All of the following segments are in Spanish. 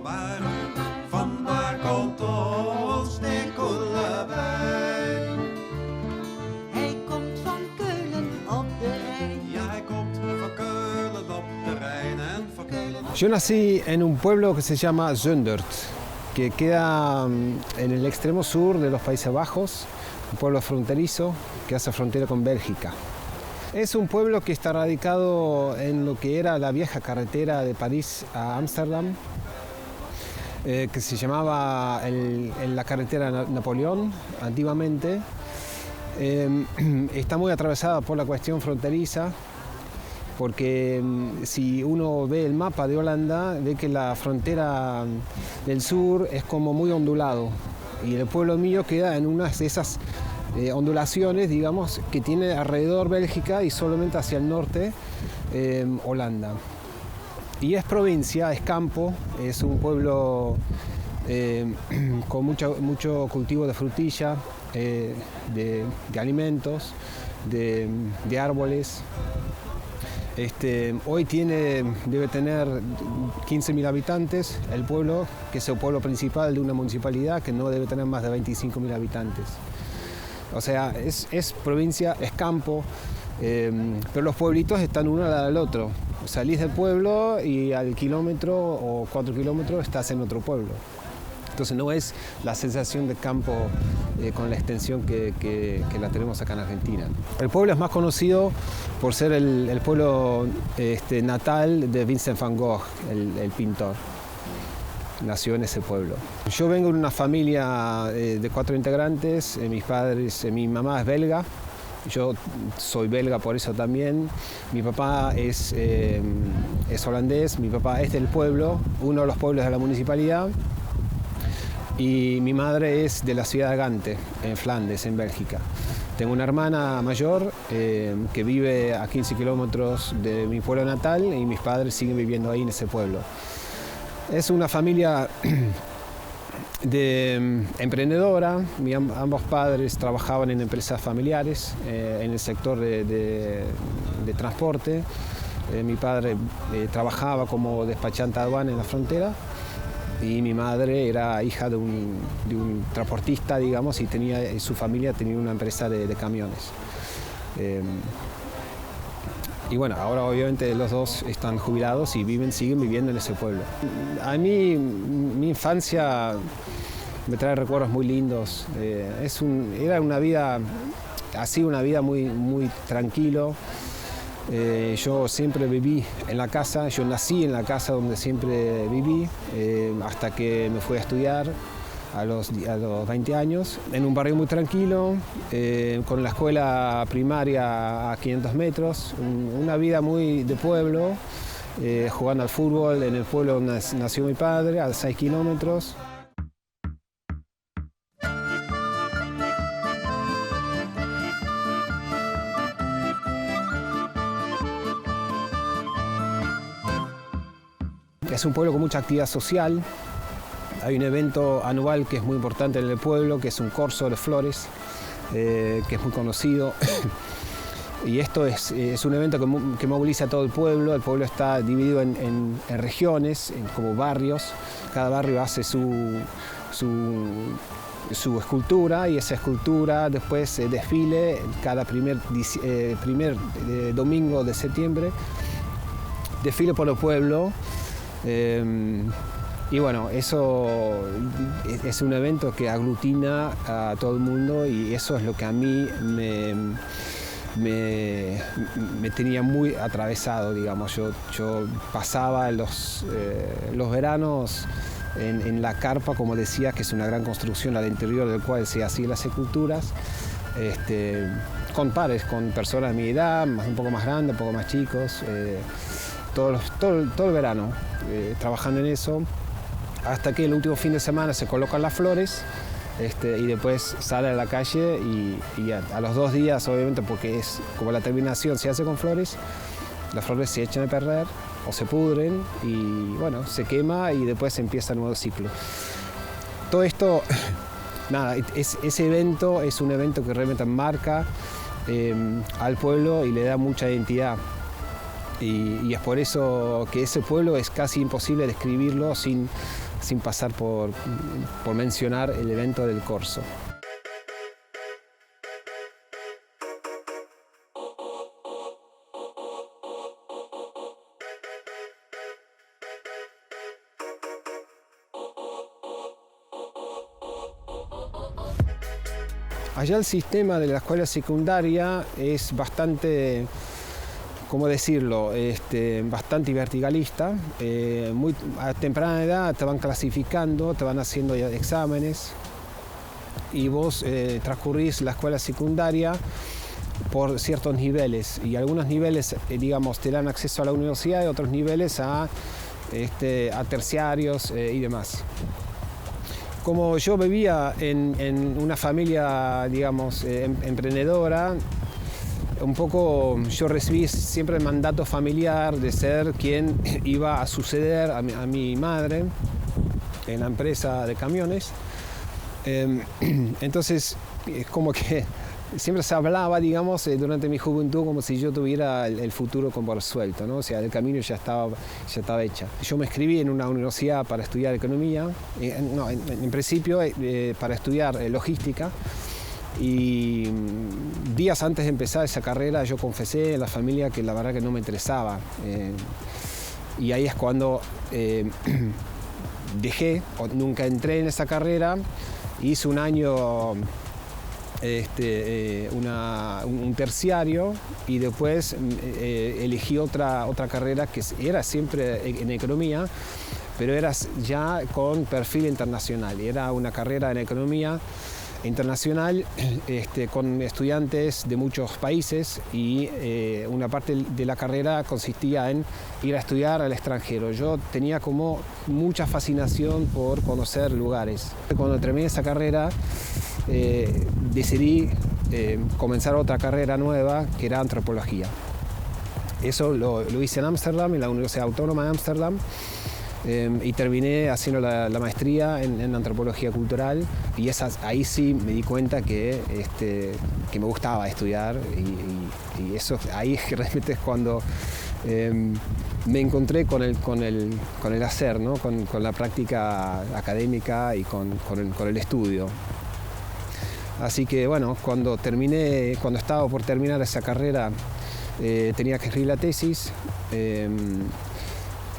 waarom? Vandaar komt ons de Kollewijn. Hij komt van Keulen op de Rijn. Ja, hij komt van Keulen op de Rijn en van Keulen. Yo nací en un pueblo que se llama Zundert, que queda en el extremo sur de los Países Bajos, un pueblo fronterizo que hace frontera con Bélgica. Es un pueblo que está radicado en lo que era la vieja carretera de París a Ámsterdam, que se llamaba la carretera Napoleón antiguamente. Está muy atravesada por la cuestión fronteriza, porque si uno ve el mapa de Holanda, ve que la frontera del sur es como muy ondulado, y el pueblo mío queda en una de esas ondulaciones, digamos, que tiene alrededor Bélgica y solamente hacia el norte Holanda. Y es provincia, es campo, es un pueblo con mucho cultivo de frutilla, de alimentos, de árboles. Hoy debe tener 15.000 habitantes el pueblo, que es el pueblo principal de una municipalidad que no debe tener más de 25.000 habitantes. O sea, es provincia, es campo, pero los pueblitos están uno al lado del otro. Salís del pueblo y al kilómetro o 4 kilómetros estás en otro pueblo. Entonces no es la sensación de campo con la extensión que la tenemos acá en Argentina. El pueblo es más conocido por ser el pueblo natal de Vincent van Gogh, el pintor. Nació en ese pueblo. Yo vengo de una familia de 4 integrantes, mis padres, mi mamá es belga, yo soy belga por eso también, mi papá es holandés, mi papá es del pueblo, uno de los pueblos de la municipalidad, y mi madre es de la ciudad de Gante, en Flandes, en Bélgica. Tengo una hermana mayor que vive a 15 kilómetros de mi pueblo natal y mis padres siguen viviendo ahí en ese pueblo. Es una familia emprendedora, ambos padres trabajaban en empresas familiares, en el sector de transporte. Mi padre trabajaba como despachante de aduana en la frontera y mi madre era hija de un transportista, digamos, y su familia tenía una empresa de camiones. Y bueno, ahora obviamente los dos están jubilados y siguen viviendo en ese pueblo. A mí, mi infancia me trae recuerdos muy lindos. Era una vida, así una vida muy, muy tranquilo. Yo siempre viví en la casa, yo nací en la casa donde siempre viví, hasta que me fui a estudiar a los 20 años, en un barrio muy tranquilo, con la escuela primaria a 500 metros, una vida muy de pueblo, jugando al fútbol en el pueblo donde nació mi padre, a 6 kilómetros. Es un pueblo con mucha actividad social. Hay un evento anual que es muy importante en el pueblo, que es un corso de flores, que es muy conocido. Y esto es un evento que moviliza a todo el pueblo. El pueblo está dividido en regiones, como barrios. Cada barrio hace su escultura, y esa escultura después se desfile cada primer domingo de septiembre. Desfile por el pueblo. Y bueno, eso es un evento que aglutina a todo el mundo, y eso es lo que a mí me tenía muy atravesado, digamos. Yo pasaba los veranos en la carpa, como decía, que es una gran construcción al interior del cual se hacían las esculturas, con pares, con personas de mi edad, un poco más grandes, un poco más chicos, todo el verano trabajando en eso, hasta que el último fin de semana se colocan las flores, y después sale a la calle y a los 2 días, obviamente, porque es como la terminación se hace con flores, las flores se echan a perder o se pudren y bueno, se quema y después empieza el nuevo ciclo. Todo esto, nada, ese evento es un evento que realmente marca al pueblo y le da mucha identidad. Y es por eso que ese pueblo es casi imposible describirlo sin sin pasar por mencionar el evento del Corso. Allá el sistema de la escuela secundaria es bastante, ¿cómo decirlo?, bastante verticalista. Muy a temprana edad te van clasificando, te van haciendo exámenes y vos transcurrís la escuela secundaria por ciertos niveles, y algunos niveles, digamos, te dan acceso a la universidad y otros niveles a terciarios y demás. Como yo vivía en una familia, digamos, emprendedora, un poco yo recibí siempre el mandato familiar de ser quien iba a suceder a mi madre en la empresa de camiones. Entonces, es como que siempre se hablaba, digamos, durante mi juventud como si yo tuviera el futuro como resuelto, ¿no? O sea, el camino ya estaba hecha. Yo me inscribí en una universidad para estudiar economía, en principio para estudiar logística, y días antes de empezar esa carrera yo confesé en la familia que la verdad que no me interesaba. Y ahí es cuando dejé, o nunca entré en esa carrera, hice un año un terciario y después elegí otra carrera que era siempre en economía, pero era ya con perfil internacional. Era una carrera en economía internacional con estudiantes de muchos países, y una parte de la carrera consistía en ir a estudiar al extranjero. Yo tenía como mucha fascinación por conocer lugares. Cuando terminé esa carrera decidí comenzar otra carrera nueva, que era antropología. Eso lo hice en Ámsterdam, en la Universidad Autónoma de Ámsterdam. Y terminé haciendo la maestría en antropología cultural, y ahí sí me di cuenta que me gustaba estudiar, y eso ahí realmente es cuando me encontré con el hacer, ¿no? con la práctica académica y con el estudio. Así que bueno, cuando estaba por terminar esa carrera, tenía que escribir la tesis.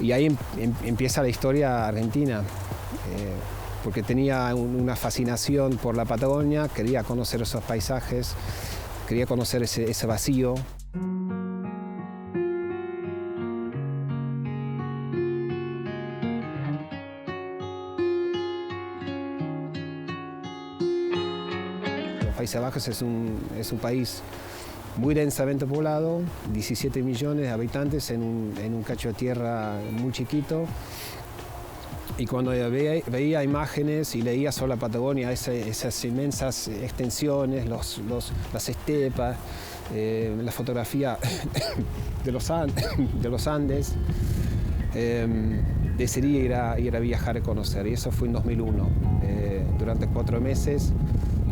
Y ahí empieza la historia argentina, porque tenía una fascinación por la Patagonia, quería conocer esos paisajes, quería conocer ese vacío. Los Países Bajos es un país muy densamente poblado, 17 millones de habitantes en un cacho de tierra muy chiquito. Y cuando veía imágenes y leía sobre la Patagonia, esas inmensas extensiones, las estepas, la fotografía de los Andes, decidí ir a viajar y conocer. Y eso fue en 2001. Durante 4 meses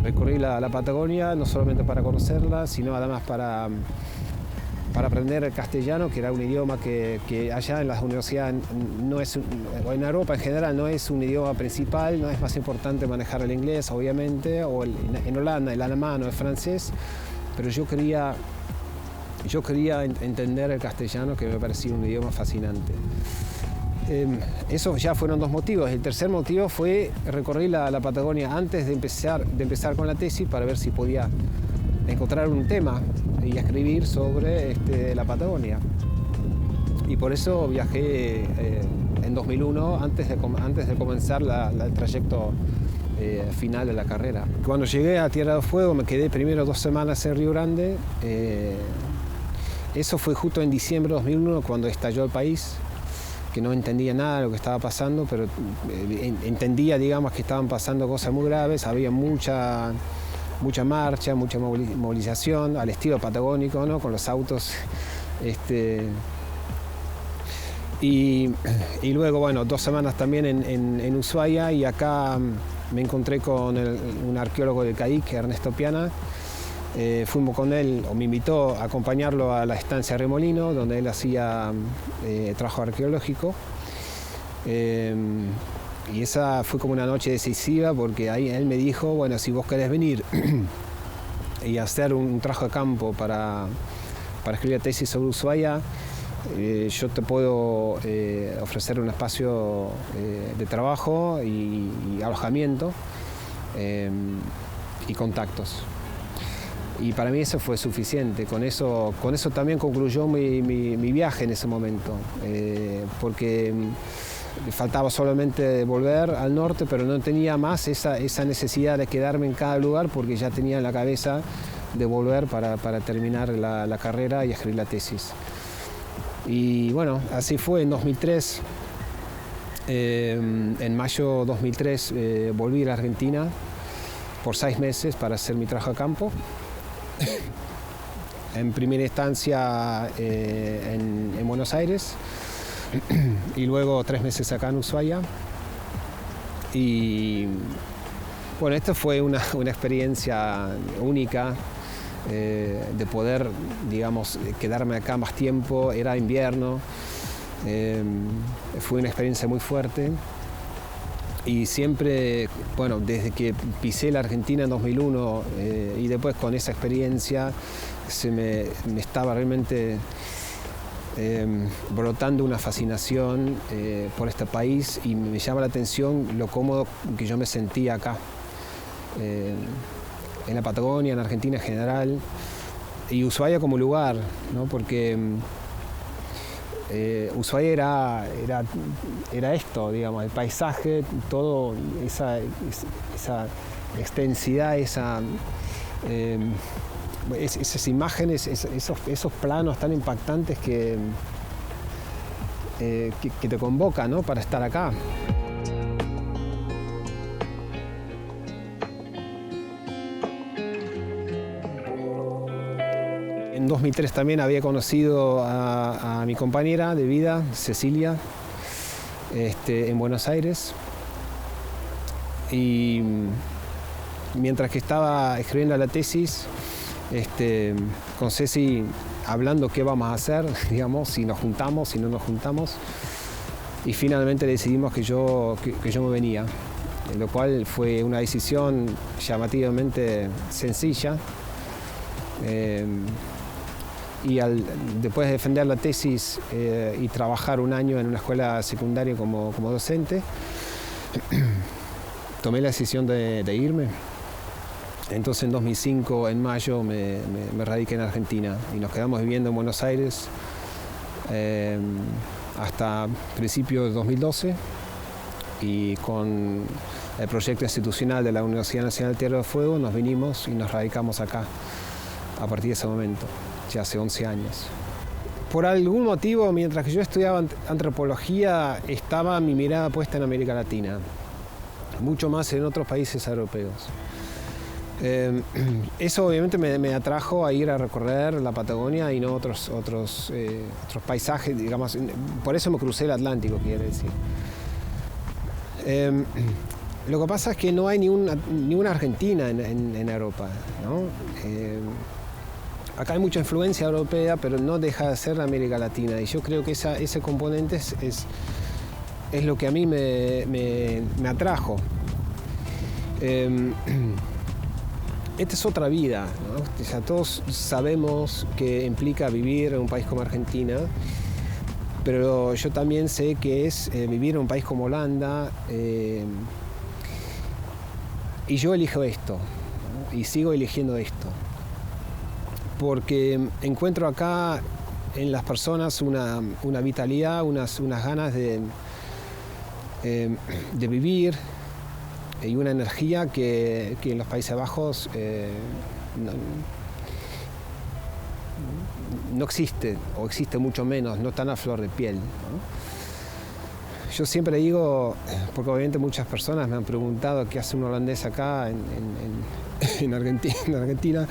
recorrí la Patagonia, no solamente para conocerla, sino además para aprender el castellano, que era un idioma que allá en las universidades o en Europa en general no es un idioma principal. No es más importante manejar el inglés, obviamente, o en Holanda el alemán o el francés, pero yo quería entender el castellano, que me parecía un idioma fascinante. Esos ya fueron 2 motivos. El tercer motivo fue recorrer la Patagonia antes de empezar con la tesis, para ver si podía encontrar un tema y escribir sobre la Patagonia. Y por eso viajé en 2001, antes de comenzar el trayecto final de la carrera. Cuando llegué a Tierra del Fuego me quedé primero 2 semanas en Río Grande. Eso fue justo en diciembre de 2001, cuando estalló el país, que no entendía nada de lo que estaba pasando, pero entendía, digamos, que estaban pasando cosas muy graves. Había mucha marcha, mucha movilización al estilo patagónico, ¿no? Con los autos. Y luego, bueno, 2 semanas también en Ushuaia, y acá me encontré con un arqueólogo del CAIC, Ernesto Piana. Fuimos con él, o me invitó a acompañarlo a la estancia Remolino, donde él hacía trabajo arqueológico. Y esa fue como una noche decisiva porque ahí él me dijo, bueno, si vos querés venir y hacer un trabajo de campo para escribir la tesis sobre Ushuaia, yo te puedo ofrecer un espacio de trabajo y alojamiento y contactos. Y para mí eso fue suficiente. Con eso también concluyó mi viaje en ese momento, porque faltaba solamente volver al norte, pero no tenía más esa necesidad de quedarme en cada lugar porque ya tenía en la cabeza de volver para terminar la carrera y escribir la tesis. Y bueno, así fue en 2003. En mayo de 2003 volví a la Argentina por 6 meses para hacer mi trabajo de campo. En primera instancia en Buenos Aires y luego 3 meses acá en Ushuaia. Y bueno, esto fue una experiencia única de poder, digamos, quedarme acá más tiempo. Era invierno, fue una experiencia muy fuerte. Y siempre, bueno, desde que pisé la Argentina en 2001 y después con esa experiencia me estaba realmente brotando una fascinación por este país y me llama la atención lo cómodo que yo me sentía acá, en la Patagonia, en Argentina en general, y Ushuaia como lugar, ¿no? Porque Ushuaia era esto, digamos, el paisaje, todo esa extensidad, esas imágenes, esos planos tan impactantes que te convocan, ¿no? Para estar acá. En 2003 también había conocido a mi compañera de vida, Cecilia, en Buenos Aires. Y mientras que estaba escribiendo la tesis, con Ceci hablando qué vamos a hacer, digamos, si nos juntamos, si no nos juntamos. Y finalmente decidimos que yo me venía, lo cual fue una decisión llamativamente sencilla. Y después de defender la tesis y trabajar un año en una escuela secundaria como docente, tomé la decisión de irme. Entonces en 2005, en mayo, me radiqué en Argentina y nos quedamos viviendo en Buenos Aires hasta principios de 2012, y con el proyecto institucional de la Universidad Nacional Tierra del Fuego nos vinimos y nos radicamos acá a partir de ese momento, ya hace 11 años. Por algún motivo, mientras que yo estudiaba antropología, estaba mi mirada puesta en América Latina, mucho más en otros países europeos. Eso obviamente me atrajo a ir a recorrer la Patagonia y no otros paisajes, digamos. Por eso me crucé el Atlántico, quiere decir. Lo que pasa es que no hay ni una Argentina en Europa, ¿no? Acá hay mucha influencia europea, pero no deja de ser América Latina, y yo creo que ese componente es lo que a mí me atrajo. Esta es otra vida, ¿no? O sea, todos sabemos que implica vivir en un país como Argentina, pero yo también sé que es vivir en un país como Holanda, y yo elijo esto, ¿no? Y sigo eligiendo esto, porque encuentro acá en las personas una vitalidad, unas ganas de vivir, y una energía que en los Países Bajos no existe, o existe mucho menos, no tan a flor de piel, ¿no? Yo siempre digo, porque obviamente muchas personas me han preguntado qué hace un holandés acá en Argentina.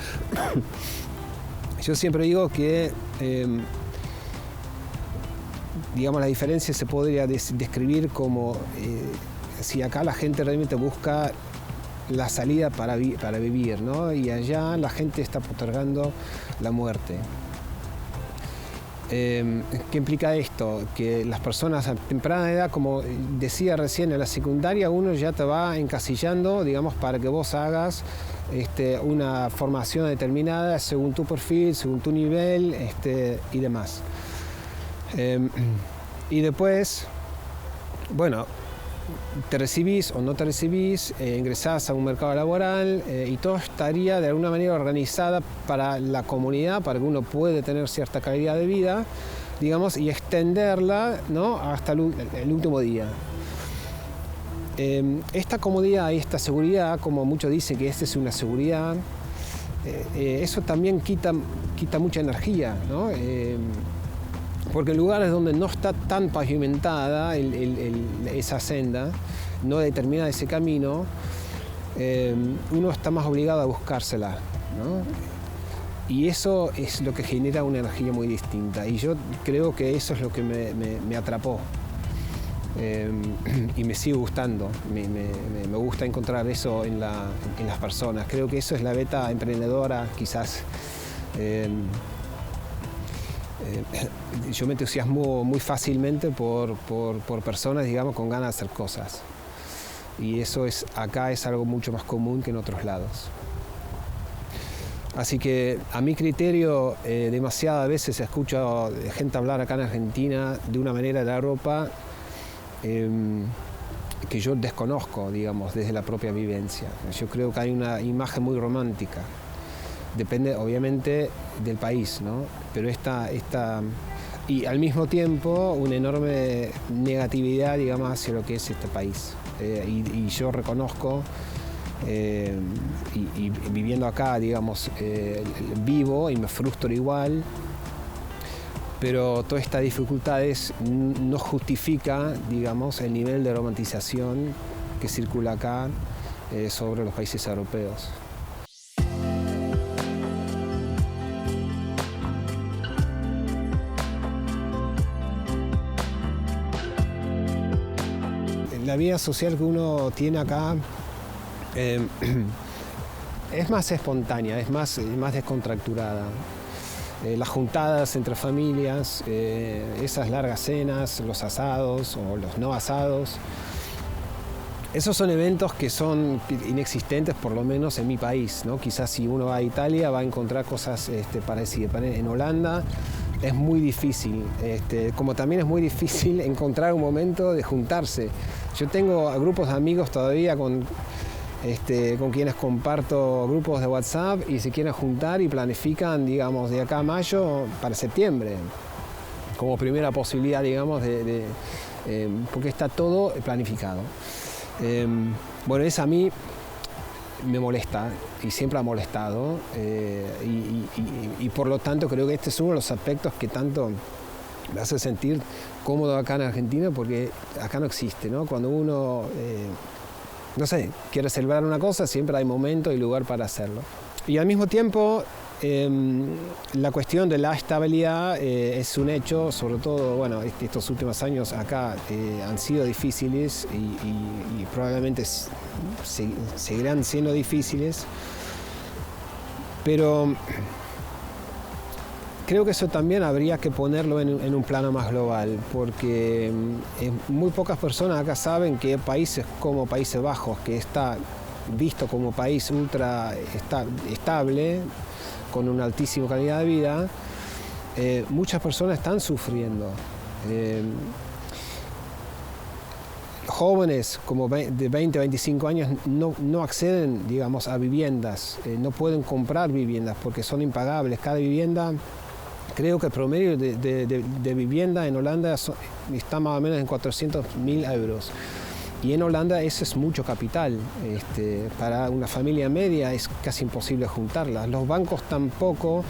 Yo siempre digo que digamos, la diferencia se podría describir como si acá la gente realmente busca la salida para vivir, ¿no? Y allá la gente está postergando la muerte. ¿Qué implica esto? Que las personas a temprana edad, como decía recién, en la secundaria uno ya te va encasillando, digamos, para que vos hagas una formación determinada según tu perfil, según tu nivel y demás. Y después, bueno, te recibís o no te recibís, ingresás a un mercado laboral y todo estaría de alguna manera organizada para la comunidad, para que uno pueda tener cierta calidad de vida, digamos, y extenderla, ¿no?, hasta el último día. Esta comodidad y esta seguridad, como muchos dicen que esta es una seguridad, eso también quita mucha energía, ¿no? Porque en lugares donde no está tan pavimentada esa senda, no determinada ese camino, uno está más obligado a buscársela, ¿no? Y eso es lo que genera una energía muy distinta. Y yo creo que eso es lo que me atrapó. Y me sigue gustando. Me gusta encontrar eso en las personas. Creo que eso es la beta emprendedora, quizás. Yo me entusiasmo muy fácilmente por personas, digamos, con ganas de hacer cosas. Y eso acá es algo mucho más común que en otros lados. Así que a mi criterio, demasiadas veces escucho gente hablar acá en Argentina de una manera de la ropa que yo desconozco, digamos, desde la propia vivencia. Yo creo que hay una imagen muy romántica. Depende obviamente del país, ¿no? Pero y al mismo tiempo una enorme negatividad, digamos, hacia lo que es este país. Y yo reconozco, y viviendo acá, digamos, vivo y me frustro igual, pero todas estas dificultades no justifica, digamos, el nivel de romantización que circula acá sobre los países europeos. La vida social que uno tiene acá es más espontánea, es más descontracturada. Las juntadas entre familias, esas largas cenas, los asados o los no asados, esos son eventos que son inexistentes, por lo menos en mi país, ¿no? Quizás si uno va a Italia va a encontrar cosas parecidas. En Holanda es muy difícil, como también es muy difícil encontrar un momento de juntarse. Yo tengo grupos de amigos todavía con quienes comparto grupos de WhatsApp y se quieren juntar y planifican, digamos, de acá a mayo para septiembre, como primera posibilidad, digamos, porque está todo planificado. Bueno, eso a mí me molesta y siempre ha molestado y por lo tanto creo que este es uno de los aspectos que tanto me hace sentir cómodo acá en Argentina, porque acá no existe, ¿no? Cuando uno, no sé, quiere celebrar una cosa, siempre hay momento y lugar para hacerlo. Y al mismo tiempo, la cuestión de la estabilidad es un hecho, sobre todo, bueno, estos últimos años acá han sido difíciles y probablemente seguirán siendo difíciles, pero creo que eso también habría que ponerlo en un plano más global, porque muy pocas personas acá saben que países como Países Bajos, que está visto como país ultra estable, con una altísima calidad de vida, muchas personas están sufriendo. Jóvenes como de 20 a 25 años no acceden, digamos, a viviendas, no pueden comprar viviendas porque son impagables. Cada vivienda, creo que el promedio de vivienda en Holanda está más o menos en 400.000 euros. Y en Holanda eso es mucho capital. Para una familia media es casi imposible juntarla. Los bancos tampoco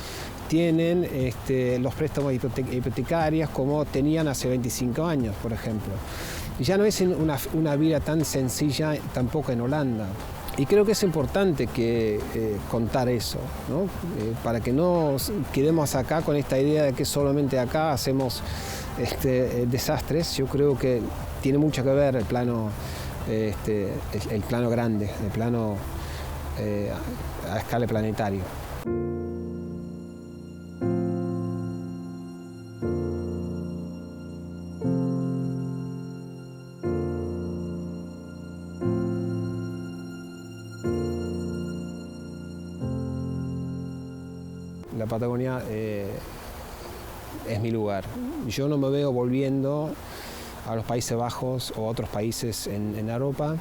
tienen los préstamos hipotecarios como tenían hace 25 años, por ejemplo. Y ya no es una vida tan sencilla tampoco en Holanda. Y creo que es importante contar eso, ¿no? Para que no quedemos acá con esta idea de que solamente acá hacemos desastres. Yo creo que tiene mucho que ver el plano grande, el plano a escala planetaria. la Patagonia es mi lugar. Yo no me veo volviendo a los Países Bajos o a otros países en Europa.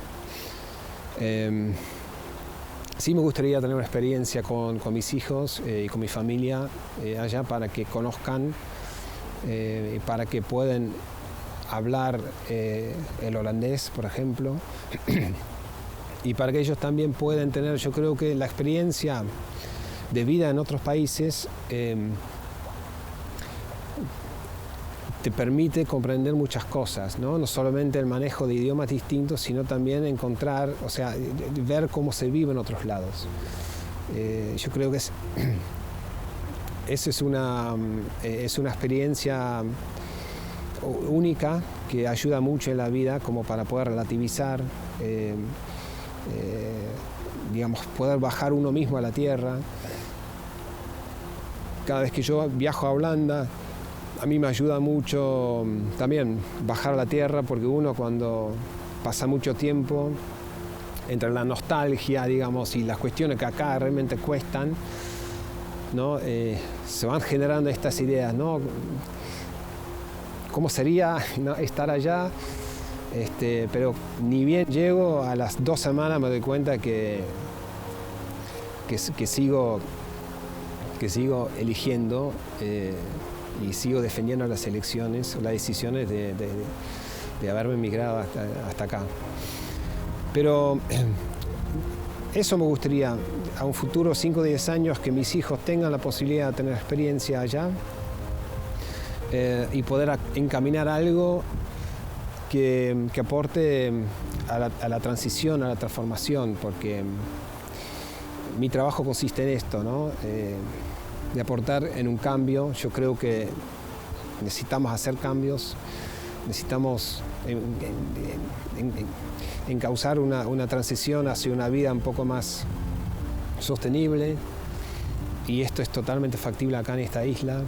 Sí me gustaría tener una experiencia con mis hijos y con mi familia allá para que conozcan, para que puedan hablar el holandés, por ejemplo, y para que ellos también puedan tener, yo creo que la experiencia de vida en otros países te permite comprender muchas cosas, ¿no? No solamente el manejo de idiomas distintos, sino también encontrar, o sea, ver cómo se vive en otros lados. Yo creo que eso es una experiencia única que ayuda mucho en la vida como para poder relativizar, digamos, poder bajar uno mismo a la tierra. Cada vez que yo viajo a Holanda, a mí me ayuda mucho también bajar a la tierra, porque uno cuando pasa mucho tiempo entre la nostalgia, digamos, y las cuestiones que acá realmente cuestan, ¿no? Se van generando estas ideas, ¿no? ¿Cómo sería, ¿no?, estar allá? Pero ni bien llego, a las 2 semanas me doy cuenta que sigo eligiendo y sigo defendiendo las elecciones, las decisiones de haberme emigrado hasta acá. Pero eso me gustaría, a un futuro, 5 o 10 años, que mis hijos tengan la posibilidad de tener experiencia allá y poder encaminar algo que aporte a la transición, a la transformación, porque mi trabajo consiste en esto, ¿no? De aportar en un cambio. Yo creo que necesitamos hacer cambios, necesitamos encauzar una transición hacia una vida un poco más sostenible, y esto es totalmente factible acá en esta isla,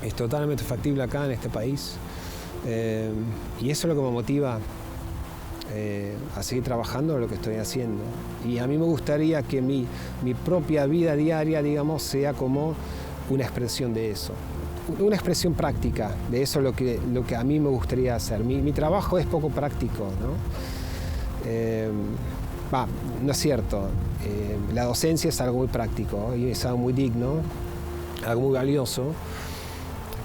es totalmente factible acá en este país, y eso es lo que me motiva a seguir trabajando en lo que estoy haciendo. Y a mí me gustaría que mi propia vida diaria, digamos, sea como una expresión de eso, una expresión práctica de eso, lo que a mí me gustaría hacer. Mi trabajo es poco práctico, ¿no? No es cierto. La docencia es algo muy práctico y es algo muy digno, algo muy valioso.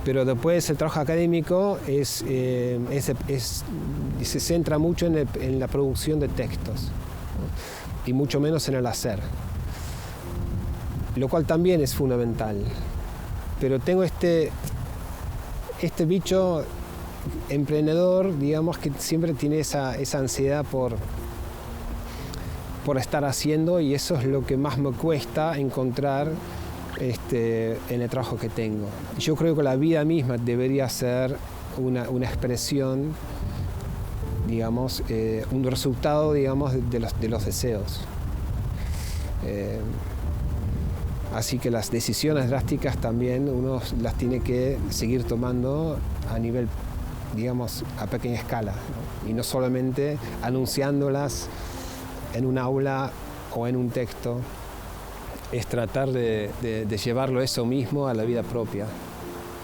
Pero después el trabajo académico se centra mucho en la producción de textos, ¿no? Y mucho menos en el hacer, lo cual también es fundamental. Pero tengo este bicho emprendedor, digamos, que siempre tiene esa ansiedad por estar haciendo, y eso es lo que más me cuesta encontrar en el trabajo que tengo. Yo creo que la vida misma debería ser una expresión, digamos, un resultado, digamos, de los deseos. Así que las decisiones drásticas también uno las tiene que seguir tomando a nivel, digamos, a pequeña escala, ¿no? Y no solamente anunciándolas en un aula o en un texto. Es tratar de llevarlo eso mismo a la vida propia.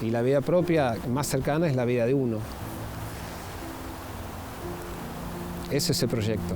Y la vida propia más cercana es la vida de uno. Ese es el proyecto.